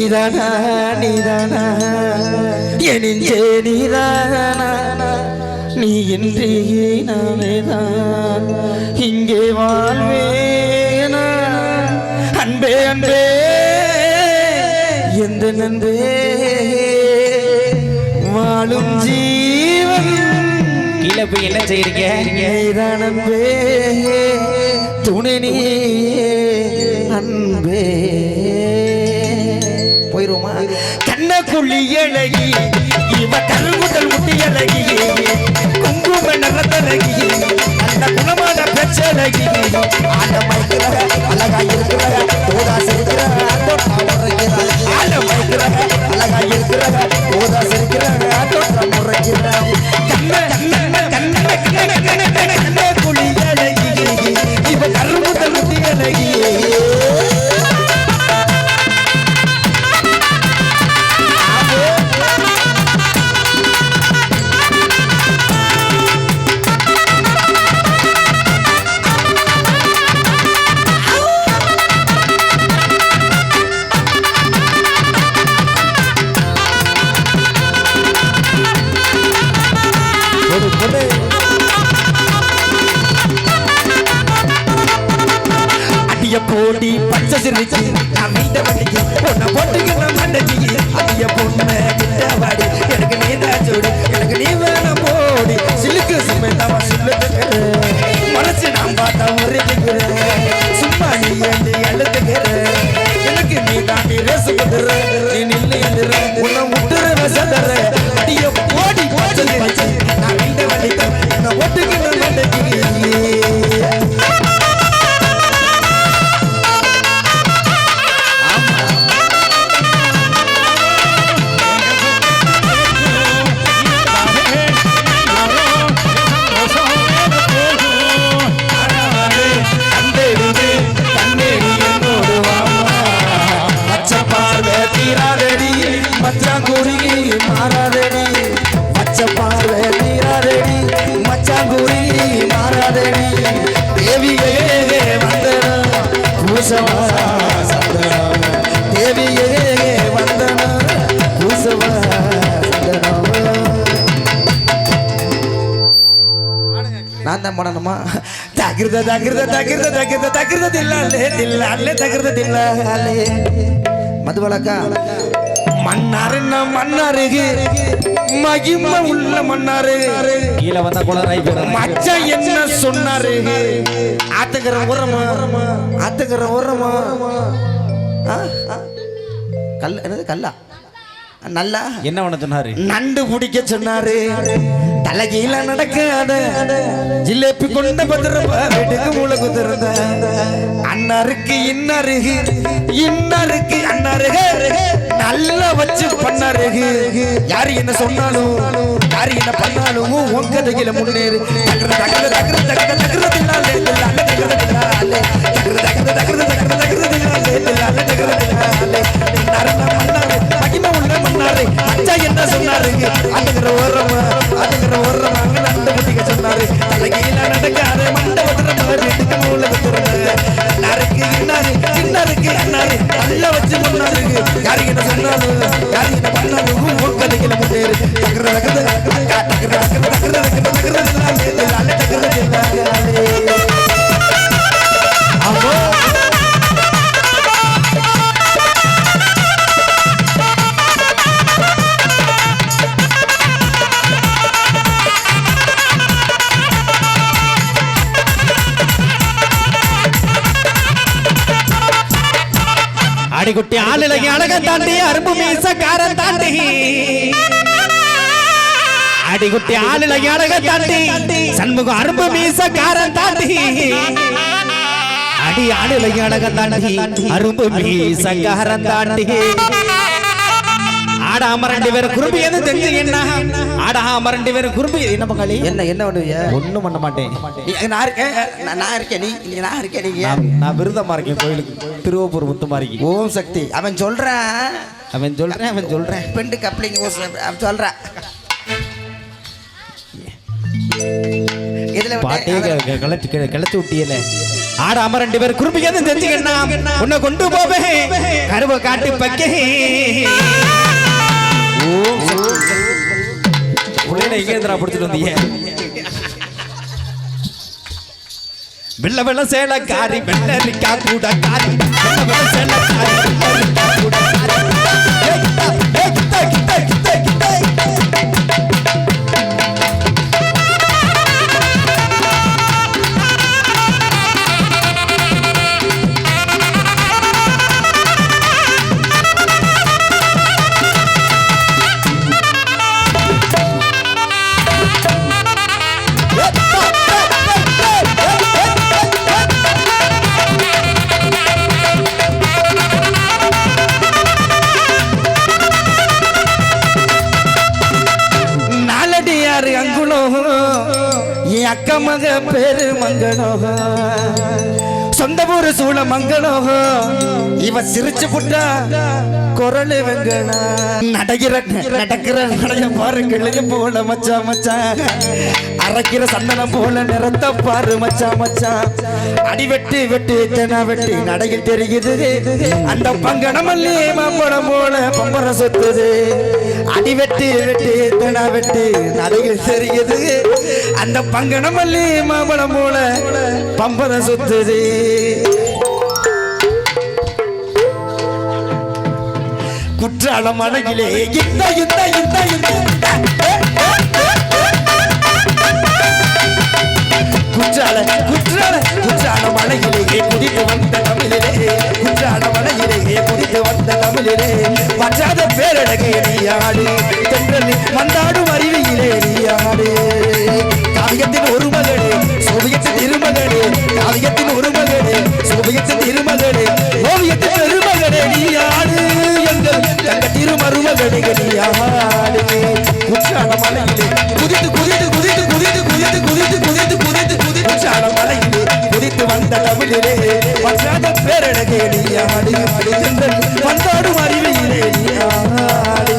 நீதானா நீதானா எனிஞ்சே நீதானா நீ இன்றி நானேதான் இங்கே வாழ்வேனா அன்பே அன்பே எந்த நன்பே வாழும் ஜீவன் கீழே போய் என்ன செய்றீங்க நீதான் அன்பே துணை நீ அன்பே போயிருமா கண்ணக்குள்ளி அழகி இவ கருமுதல் முட்டி அழகி குங்கும நகத்தழகி அந்த குணமான பெற்றழகி ஆழமைக்கிற அழகா இருக்கிற தோதா சிரிக்கிற ஆழமைக்கிற அழகா இருக்கிற தோதா சிரிக்கிற முறைக்கிற கண்ணக்குள்ளி அழகி இவ கருமுதல் முட்டி அழகி போடி பச்சை சிரிச்சு நான் வீட்டை வண்டிக்கு பொண்ணை போட்டுக்கிற மண்டச்சி அதிக பொண்ணை கிட்டவாடி எனக்கு நீ தான் சூடு எனக்கு நீ வேணாம் போடி சிலுக்கு சுமைதாவா சொல்லுகிற மனசு நான் பார்த்தா உரைக்கிறேன் சும்மா நீ ஏண்டி அழுத்துக்கிற எனக்கு நீ தாண்டி ரேசு குதுற நீ நில்லு எழுற உன்னை முட்டுற சதற அதிக போடி பச்சை சிரிச்சு நான் வீட்டை வண்டிக்கு பொண்ணை போட்டுக்கிற மண்டச்சி நான் தான் பண்ணணுமா தகிர்த தகிர்த தகிர்த தகிர்த தகிர்த தில்லாலே தில்லாலே தகிர்த தில்லாலே மதுவலக்கா மன்னாருன்னா மன்னாருக்கு மகிமை உள்ள மன்னாரு கீழே வந்தா குளராய் மச்சான் என்ன சொன்னாரு ஆத்துக்கிற உரமா ஆத்துக்கிற உரமா கல்ல என்னது கல்லா நல்லா என்ன பண்ண சொன்னாரு நண்டு பிடிக்க சொன்னாரு தலைகீழ நடக்காத ஜிலேபி கொண்ட பத்திரப்பா வீட்டுக்கு மூளை குதிர்ந்த அண்ணாருக்கு இன்னாருக்கு இன்னாருக்கு அண்ணாருக்கு நல்லா வச்சு பண்ணாருக்கு யாரு என்ன சொன்னாலும் யாரு என்ன பண்ணாலும் உன் கதையில முன்னேறு தகர தகர தகர தகர தில்லாலே தில்லாலே தகர தில்லாலே தகர தகர தகர தகர தகர தில்லாலே தில்லாலே தகர தில்லாலே நரனா மன்னாரு மகிமை உள்ள மன்னாரு அச்சா என்ன சொன்னாருங்க அதுங்கிற ஓரமா அங்க நண்டு குட்டிக்க சொன்னாரு தலைகீழ நடக்காத மண்டபத்திரமா வீட்டுக்கு மூளை குத்துறாங்க நருக்கு இன்னாருக்கு அண்ணாரு நல்லா வச்சு பண்ணாருங்க யாரு என்ன சொன்னாலும் யாரு என்ன பண்ணாலும் உன் கதையில முன்னேறு தகர தகர தகர தகர தகர தகர தகர தில்லாலே தகர தில்லாலே ஆமா அடிக்குட்டி ஆளிலகி அழக தாண்டி அரும்பு மீசக்காரன் தாண்டி அடிக்குட்டி ஆளிலகி அழக தாண்டி சண்முகம் அரும்பு மீசக்காரன் தாண்டி அடி ஆளிலகி அழக தாண்டி அரும்பு மீசக்காரன் தாண்டி ஆடாம ரெண்டு பேரும் குறும்பி எது தெரிஞ்சு என்ன ஆடாம ரெண்டு பேரும் குறும்பி என்ன பங்காளி என்ன என்ன பண்ணுவீங்க ஒண்ணும் பண்ண மாட்டேன் நான் இருக்கேன் நான் இருக்கேன் நான் விருதமா இருக்கேன் கோயிலுக்கு திருவப்பூர் முத்துமாரிக்கு ஓம் சக்தி அவன் சொல்றேன் பெண்டு கப்ளிங் அவன் சொல்றான் இதுல பாட்டே கிளச்சி விட்டியல ஆடாம 2 பேர் குறும்பிக்க தெரிஞ்சுக்கண்ணா உன்னை கொண்டு போவேன் கருவ காட்டு பக்கே எங்கேந்திரா பிடிச்சிட்டு வந்தீங்க வெள்ள வெள்ள சேலக்காரி வெள்ளரிக்கா கூட காரி வெள்ள வெள்ள சேலக்காரி வெள்ளரிக்கா கூட அக்க மக பேரு மங்கனோக சொந்த ஊரு சூழ மங்கனோக இவ சிரிச்சு புட்டா குரலு வெங்கனா நடக்கிற நடைய பாரு கிளைய போல மச்சா மச்சா அரைக்கிற சந்தனம் போல நிறத்த பாரு மச்சா மச்சா அடி வெட்டி வெட்டி தெனா வெட்டி நடையில் தெரியுது அந்த பங்கனமல்லி மாம்பழம் போல பம்பர சொத்துது அடி வெட்டி வெட்டி தெனா வெட்டி நடையில் தெரியுது அந்த பங்கனமல்லி மாம்பழம் போல பம்பர சொத்துது குற்றால மலையிலே இந்த இந்த இந்த இந்த குற்றால குற்றால குற்றால மலையிலே குதித்து வந்த தமிழிலே குற்றால மலையிலே குதித்து வந்த தமிழிலே வற்றாத பேரழகே நீயாடு தென்றல் வந்தாடும் அருவியிலே நீயாடு காவியத்தின் ஒரு மகளே சோவியத்தின் இருமகளே காவியத்தின் ஒரு மகளே சோவியத்தின் இருமகளே ஓவியத்தின் பெருமகளே நீயாடு எங்கள் தங்க திருமருமகளே நீயாடு குற்றால மலையிலே குதித்து குதித்து குதித்து குதித்து குதித்து குதித்து குதித்து குதித்து குதிச்சால மலையிலே குதித்து வந்த தமிழிலே வற்றாத பேரழகே நீயாடு தென்றல் வந்தாடும் அருவியிலே நீயாடு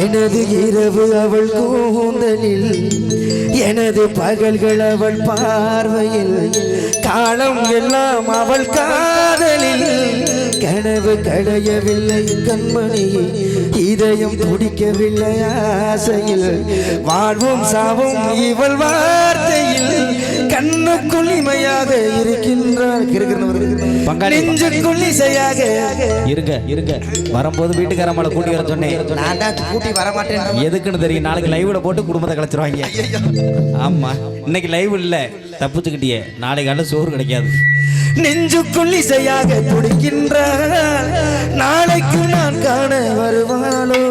எனது இரவு அவள் கூந்தலில் எனது பகல்கள் அவள் பார்வையில் காலம் எல்லாம் அவள் காதலில் கனவு களையவில்லை கண்மணியே இதயம் துடிக்கவில்லை ஆசையில் வாழ்வும் சாவும் இவள் வார்த்தையில் கண்ணுக்குள் இமையாக இருக்கின்றார் நெஞ்சுக்குள் இசையாக இருங்க இருங்க வரும்போது வீட்டுக்காரம்மாளை கூட்டி வர சொன்னேன் நான் தான் கூட்டி வர மாட்டேன் எதுக்குன்னு தெரியும் நாளைக்கு லைவ்ல போட்டு குடும்பத்தை கலைச்சிருவாங்க ஆமா இன்னைக்கு லைவ் இல்ல தப்புச்சுக்கிட்டியே நாளைக்கு காலைல சோறு கிடைக்காது நெஞ்சுக்குள் இசையாக துடிக்கின்றார் நாளைக்கு நான் காண வருவாளோ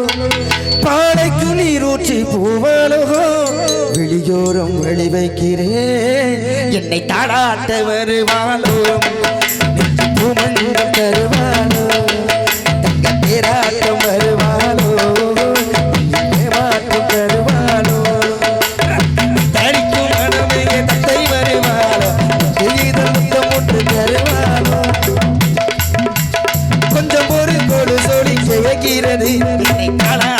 பாலைக்கு நீரூற்றி போவாளோ வெளியோரம் வெளி வைக்கிறேன் என்னை தாடாட்ட வருவாளோ பூமஞ்சம் தருவாளோ தங்க தேராட்டம் வருவாளோ மாற்றம் தருவாளோ தனிக்கும் மனமே தத்தை வருவாளோ முத்தம் ஒன்று தருவாளோ கொஞ்சம் ஒரு கொடு சொல்லி செய்கிறது என்னை தாடா